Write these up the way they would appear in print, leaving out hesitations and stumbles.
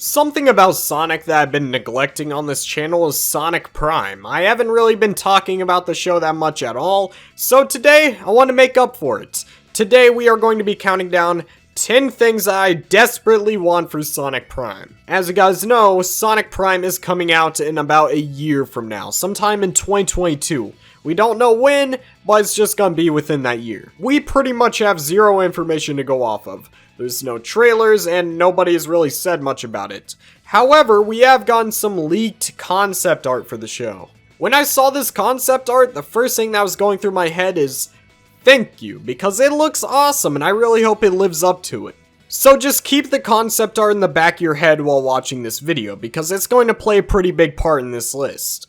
Something about Sonic that I've been neglecting on this channel is Sonic Prime. I haven't really been talking about the show that much at all, so today I want to make up for it. Today we are going to be counting down 10 things I desperately want for Sonic Prime. As you guys know, Sonic Prime is coming out in about a year from now, sometime in 2022. We don't know when, but it's just gonna be within that year. We pretty much have zero information to go off of. There's no trailers, and nobody has really said much about it. However, we have gotten some leaked concept art for the show. When I saw this concept art, the first thing that was going through my head is, thank you, because it looks awesome and I really hope it lives up to it. So just keep the concept art in the back of your head while watching this video, because it's going to play a pretty big part in this list.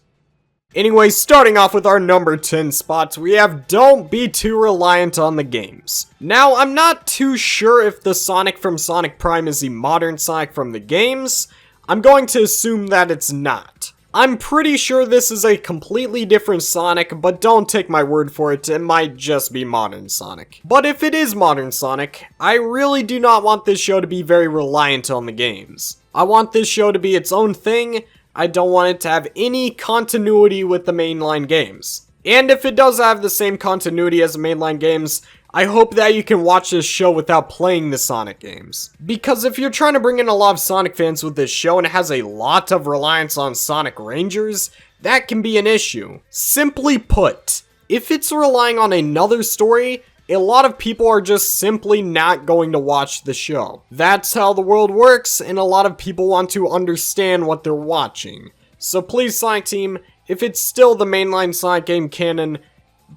Anyway, starting off with our number 10 spots, we have don't be too reliant on the games. Now, I'm not too sure if the Sonic from Sonic Prime is the modern Sonic from the games. I'm going to assume that it's not. I'm pretty sure this is a completely different Sonic, but don't take my word for it, it might just be modern Sonic. But if it is modern Sonic, I really do not want this show to be very reliant on the games. I want this show to be its own thing. I don't want it to have any continuity with the mainline games. And if it does have the same continuity as the mainline games, I hope that you can watch this show without playing the Sonic games. Because if you're trying to bring in a lot of Sonic fans with this show and it has a lot of reliance on Sonic Rangers, that can be an issue. Simply put, if it's relying on another story, a lot of people are just simply not going to watch the show. That's how the world works, and a lot of people want to understand what they're watching. So please, Sonic Team, if it's still the mainline Sonic game canon,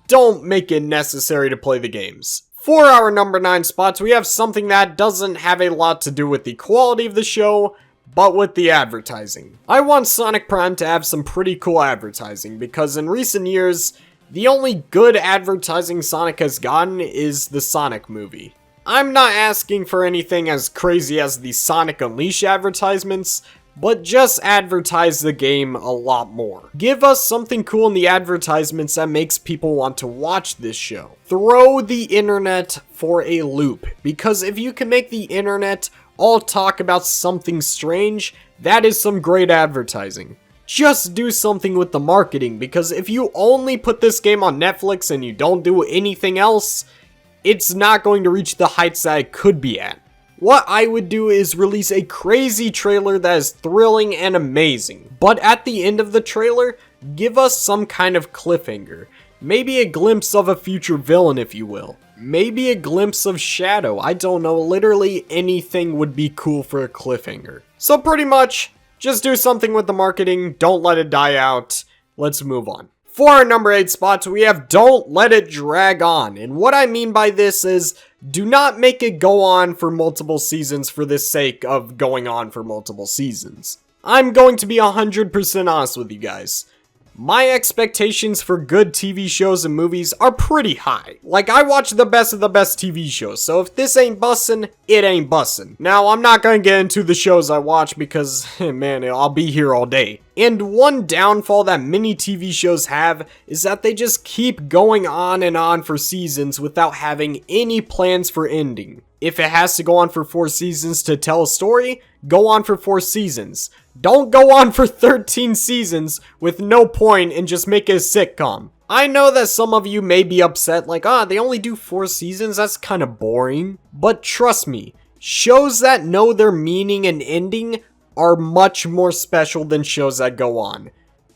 don't make it necessary to play the games. For our number 9 spots, we have something that doesn't have a lot to do with the quality of the show, but with the advertising. I want Sonic Prime to have some pretty cool advertising, because in recent years, the only good advertising Sonic has gotten is the Sonic movie. I'm not asking for anything as crazy as the Sonic Unleashed advertisements, but just advertise the game a lot more. Give us something cool in the advertisements that makes people want to watch this show. Throw the internet for a loop, because if you can make the internet all talk about something strange, that is some great advertising. Just do something with the marketing, because if you only put this game on Netflix and you don't do anything else, it's not going to reach the heights that it could be at. What I would do is release a crazy trailer that is thrilling and amazing, but at the end of the trailer, give us some kind of cliffhanger. Maybe a glimpse of a future villain, if you will. Maybe a glimpse of Shadow. I don't know, literally anything would be cool for a cliffhanger. So pretty much, just do something with the marketing, don't let it die out. Let's move on. For our number 8 spots, we have don't let it drag on. And what I mean by this is, do not make it go on for multiple seasons for the sake of going on for multiple seasons. I'm going to be 100% honest with you guys. My expectations for good TV shows and movies are pretty high. Like, I watch the best of the best TV shows, so if this ain't bussin', it ain't bussin'. Now, I'm not gonna get into the shows I watch because, man, I'll be here all day. And one downfall that many TV shows have is that they just keep going on and on for seasons without having any plans for ending. If it has to go on for 4 seasons to tell a story, go on for 4 seasons. Don't go on for 13 seasons with no point and just make it a sitcom. I know that some of you may be upset, like, they only do 4 seasons, that's kind of boring. But trust me, shows that know their meaning and ending are much more special than shows that go on.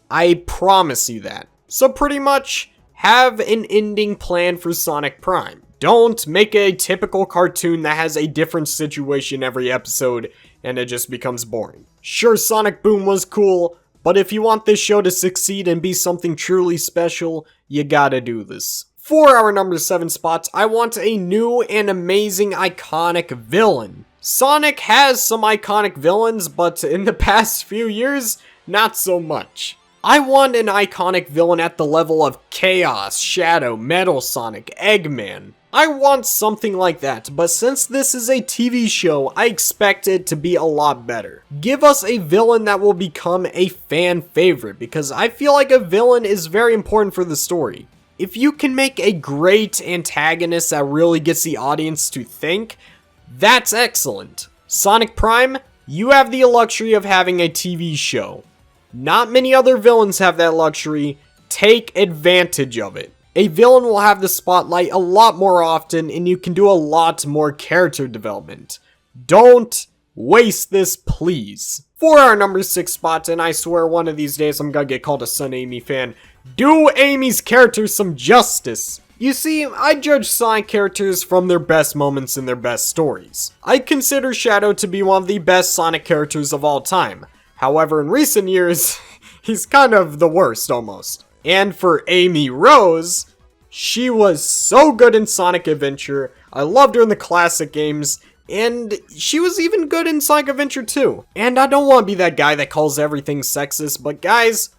I promise you that. So pretty much, have an ending plan for Sonic Prime. Don't make a typical cartoon that has a different situation every episode and it just becomes boring. Sure, Sonic Boom was cool, but if you want this show to succeed and be something truly special, you gotta do this. For our number 7 spots, I want a new and amazing iconic villain. Sonic has some iconic villains, but in the past few years, not so much. I want an iconic villain at the level of Chaos, Shadow, Metal Sonic, Eggman. I want something like that, but since this is a TV show, I expect it to be a lot better. Give us a villain that will become a fan favorite, because I feel like a villain is very important for the story. If you can make a great antagonist that really gets the audience to think, that's excellent. Sonic Prime, You have the luxury of having a TV show. Not many other villains have that luxury. Take advantage of it. A villain will have the spotlight a lot more often, and you can do a lot more character development. Don't waste this, please. For our number 6 spot, and I swear one of these days I'm gonna get called a Son Amy fan, do Amy's character some justice. You see, I judge Sonic characters from their best moments in their best stories. I consider Shadow to be one of the best Sonic characters of all time. However, in recent years, he's kind of the worst almost. And for Amy Rose, she was so good in Sonic Adventure. I loved her in the classic games. And she was even good in Sonic Adventure 2. And I don't want to be that guy that calls everything sexist, but guys,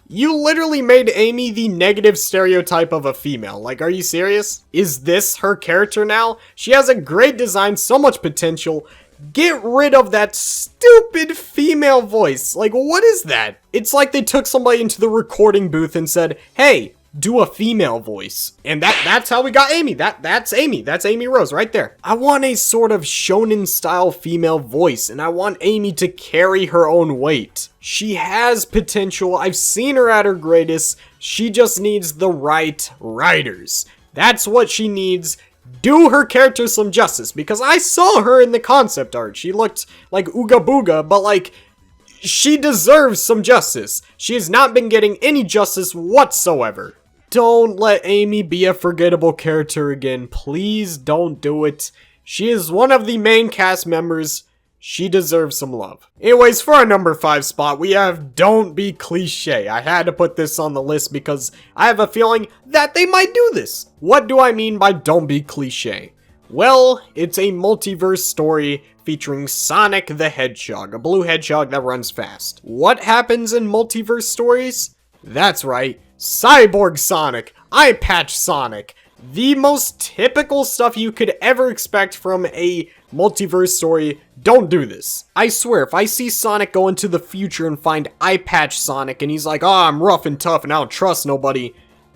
you literally made Amy the negative stereotype of a female. Like, are you serious? Is this her character now? She has a great design, so much potential. Get rid of that stupid female voice. Like, what is that? It's like they took somebody into the recording booth and said, hey, do a female voice. And that's how we got Amy. That's Amy. That's Amy Rose right there. I want a sort of shonen style female voice, and I want Amy to carry her own weight. She has potential. I've seen her at her greatest. She just needs the right writers. That's what she needs. Do her character some justice, because I saw her in the concept art. She looked like Ooga Booga, but like, she deserves some justice. She has not been getting any justice whatsoever. Don't let Amy be a forgettable character again. Please don't do it. She is one of the main cast members. She deserves some love. Anyways, for our number 5 spot, we have Don't Be Cliché. I had to put this on the list because I have a feeling that they might do this. What do I mean by Don't Be Cliché? Well, it's a multiverse story featuring Sonic the Hedgehog, a blue hedgehog that runs fast. What happens in multiverse stories? That's right, Cyborg Sonic, Eye Patch Sonic. The most typical stuff you could ever expect from a multiverse story. Don't do this. I swear, if I see Sonic go into the future and find Eye Patch Sonic and he's like, oh, I'm rough and tough and I don't trust nobody,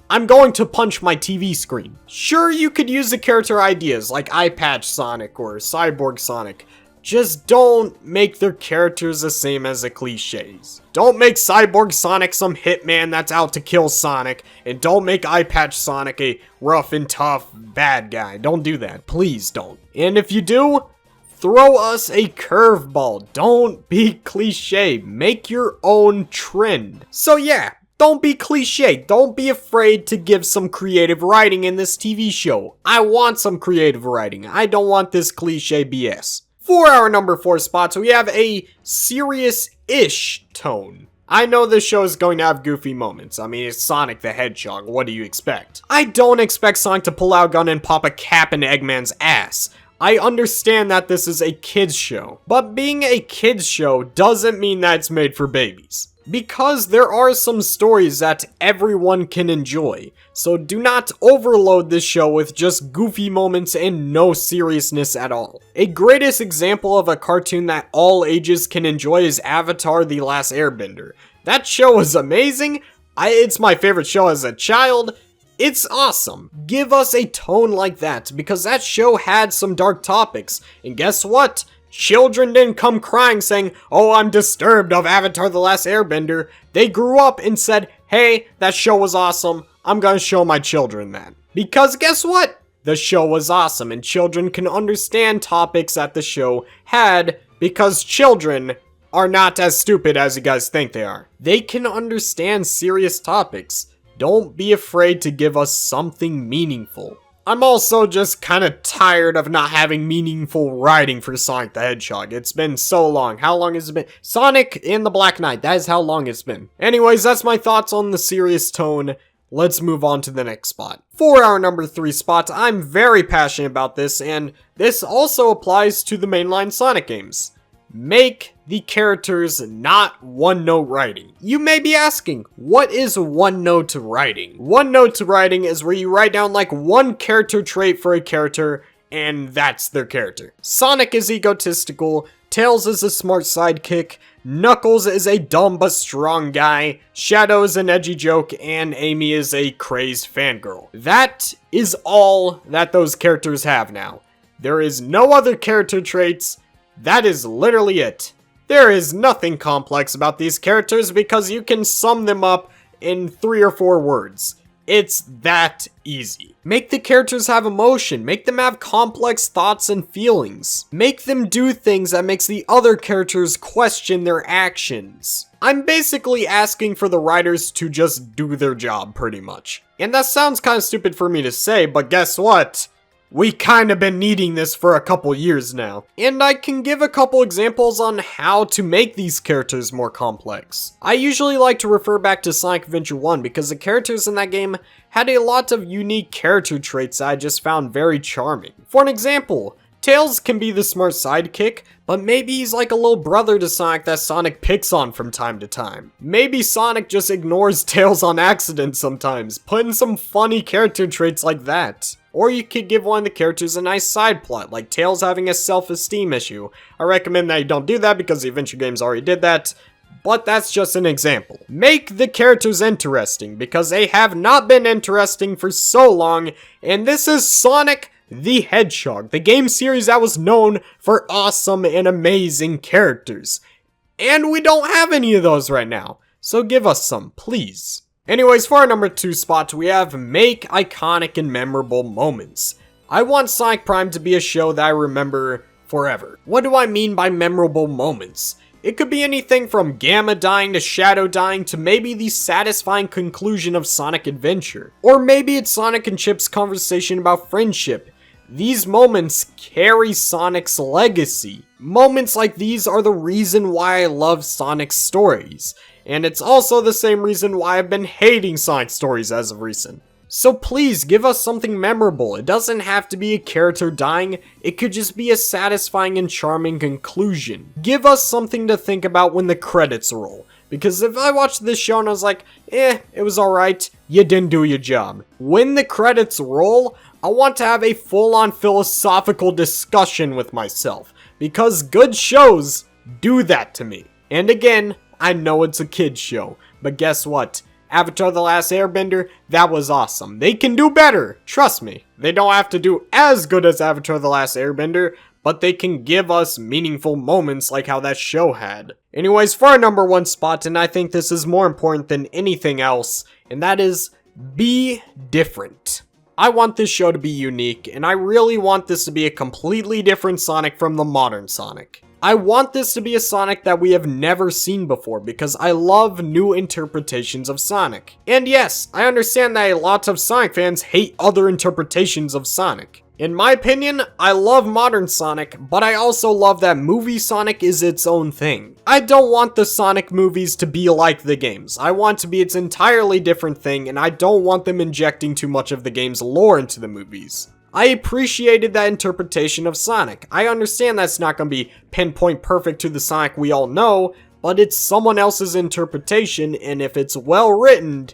I'm going to punch my TV screen. Sure, you could use the character ideas like Eye Patch Sonic or Cyborg Sonic. Just don't make their characters the same as the cliches. Don't make Cyborg Sonic some hitman that's out to kill Sonic, and don't make Eye Patch Sonic a rough and tough bad guy. Don't do that. Please don't. And if you do, throw us a curveball. Don't be cliche. Make your own trend. So yeah, don't be cliche. Don't be afraid to give some creative writing in this TV show. I want some creative writing. I don't want this cliche BS. For our number 4 spots, we have a serious-ish tone. I know this show is going to have goofy moments. I mean, it's Sonic the Hedgehog. What do you expect? I don't expect Sonic to pull out a gun and pop a cap in Eggman's ass. I understand that this is a kids show, but being a kids show doesn't mean that it's made for babies. Because there are some stories that everyone can enjoy, so do not overload this show with just goofy moments and no seriousness at all. A greatest example of a cartoon that all ages can enjoy is Avatar: The Last Airbender. That show is amazing. It's my favorite show as a child. It's awesome. Give us a tone like that, because that show had some dark topics, and guess what? Children didn't come crying saying, oh, I'm disturbed of Avatar: The Last Airbender. They grew up and said, hey, that show was awesome. I'm gonna show my children that. Because guess what? The show was awesome, and children can understand topics that the show had because children are not as stupid as you guys think they are. They can understand serious topics. Don't be afraid to give us something meaningful. I'm also just kind of tired of not having meaningful writing for Sonic the Hedgehog. It's been so long. How long has it been? Sonic and the Black Knight, that is how long it's been. Anyways, that's my thoughts on the serious tone. Let's move on to the next spot. For our number 3 spot, I'm very passionate about this, and this also applies to the mainline Sonic games. Make the characters not one-note writing. You may be asking, what is one-note writing? One-note writing is where you write down like one character trait for a character, and that's their character. Sonic is egotistical, Tails is a smart sidekick, Knuckles is a dumb but strong guy, Shadow is an edgy joke, and Amy is a crazed fangirl. That is all that those characters have now. There is no other character traits. That is literally it. There is nothing complex about these characters because you can sum them up in 3 or 4 words. It's that easy. Make the characters have emotion, make them have complex thoughts and feelings. Make them do things that makes the other characters question their actions. I'm basically asking for the writers to just do their job, pretty much. And that sounds kind of stupid for me to say, but guess what? We kinda been needing this for a couple years now. And I can give a couple examples on how to make these characters more complex. I usually like to refer back to Sonic Adventure 1 because the characters in that game had a lot of unique character traits that I just found very charming. For an example, Tails can be the smart sidekick, but maybe he's like a little brother to Sonic that Sonic picks on from time to time. Maybe Sonic just ignores Tails on accident sometimes. Put in some funny character traits like that. Or you could give one of the characters a nice side plot, like Tails having a self-esteem issue. I recommend that you don't do that because the adventure games already did that, but that's just an example. Make the characters interesting, because they have not been interesting for so long, and this is Sonic the Hedgehog, the game series that was known for awesome and amazing characters. And we don't have any of those right now, so give us some, please. Anyways, for our number 2 spot, we have make iconic and memorable moments. I want Sonic Prime to be a show that I remember forever. What do I mean by memorable moments? It could be anything from Gamma dying to Shadow dying to maybe the satisfying conclusion of Sonic Adventure. Or maybe it's Sonic and Chip's conversation about friendship. These moments carry Sonic's legacy. Moments like these are the reason why I love Sonic's stories. And it's also the same reason why I've been hating Sonic stories as of recent. So please, give us something memorable. It doesn't have to be a character dying, it could just be a satisfying and charming conclusion. Give us something to think about when the credits roll. Because if I watched this show and I was like, it was alright, you didn't do your job. When the credits roll, I want to have a full-on philosophical discussion with myself. Because good shows do that to me. And again, I know it's a kid's show, but guess what? Avatar: The Last Airbender, that was awesome. They can do better, trust me. They don't have to do as good as Avatar: The Last Airbender, but they can give us meaningful moments like how that show had. Anyways, for our number 1 spot, and I think this is more important than anything else, and that is be different. I want this show to be unique, and I really want this to be a completely different Sonic from the modern Sonic. I want this to be a Sonic that we have never seen before because I love new interpretations of Sonic. And yes, I understand that a lot of Sonic fans hate other interpretations of Sonic. In my opinion, I love modern Sonic, but I also love that movie Sonic is its own thing. I don't want the Sonic movies to be like the games. I want to be its entirely different thing, and I don't want them injecting too much of the game's lore into the movies. I appreciated that interpretation of Sonic. I understand that's not going to be pinpoint perfect to the Sonic we all know, but it's someone else's interpretation, and if it's well written,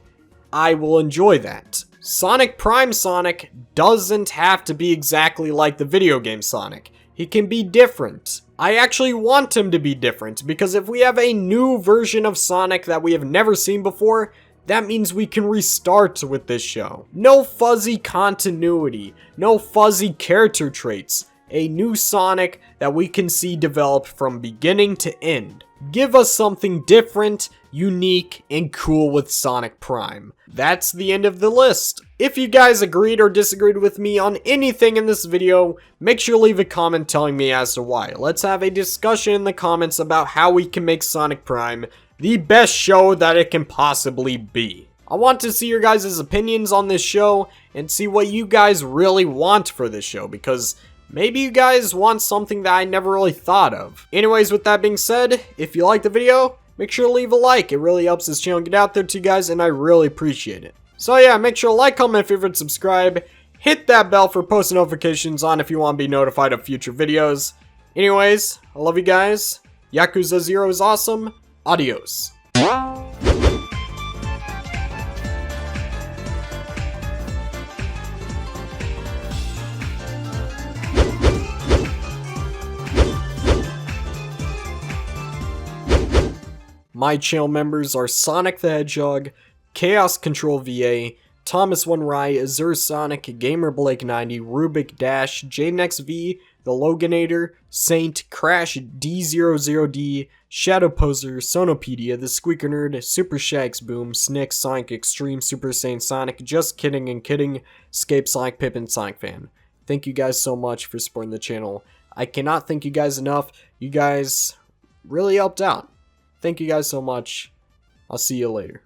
I will enjoy that. Sonic Prime Sonic doesn't have to be exactly like the video game Sonic. He can be different. I actually want him to be different, because if we have a new version of Sonic that we have never seen before, that means we can restart with this show. No fuzzy continuity, no fuzzy character traits. A new Sonic that we can see develop from beginning to end. Give us something different, unique, and cool with Sonic Prime. That's the end of the list. If you guys agreed or disagreed with me on anything in this video, make sure to leave a comment telling me as to why. Let's have a discussion in the comments about how we can make Sonic Prime the best show that it can possibly be. I want to see your guys' opinions on this show and see what you guys really want for this show, because maybe you guys want something that I never really thought of. Anyways, with that being said, if you liked the video, make sure to leave a like. It really helps this channel get out there to you guys, and I really appreciate it. So yeah, make sure to like, comment, favorite, subscribe. Hit that bell for post notifications on if you want to be notified of future videos. Anyways, I love you guys. Yakuza 0 is awesome. Adios. My channel members are Sonic the Hedgehog, Chaos Control VA, Thomas One Rye, Azure Sonic, Gamer Blake 90, Rubik Dash, JNextV, The Loganator, Saint, Crash D00D, Shadow Poser, Sonopedia, The Squeaker Nerd, Super Shags Boom, Snick, Sonic Extreme, Super Saiyan Sonic, Just Kidding and Kidding, Scape Sonic Pippin, Sonic Fan. Thank you guys so much for supporting the channel. I cannot thank you guys enough. You guys really helped out. Thank you guys so much. I'll see you later.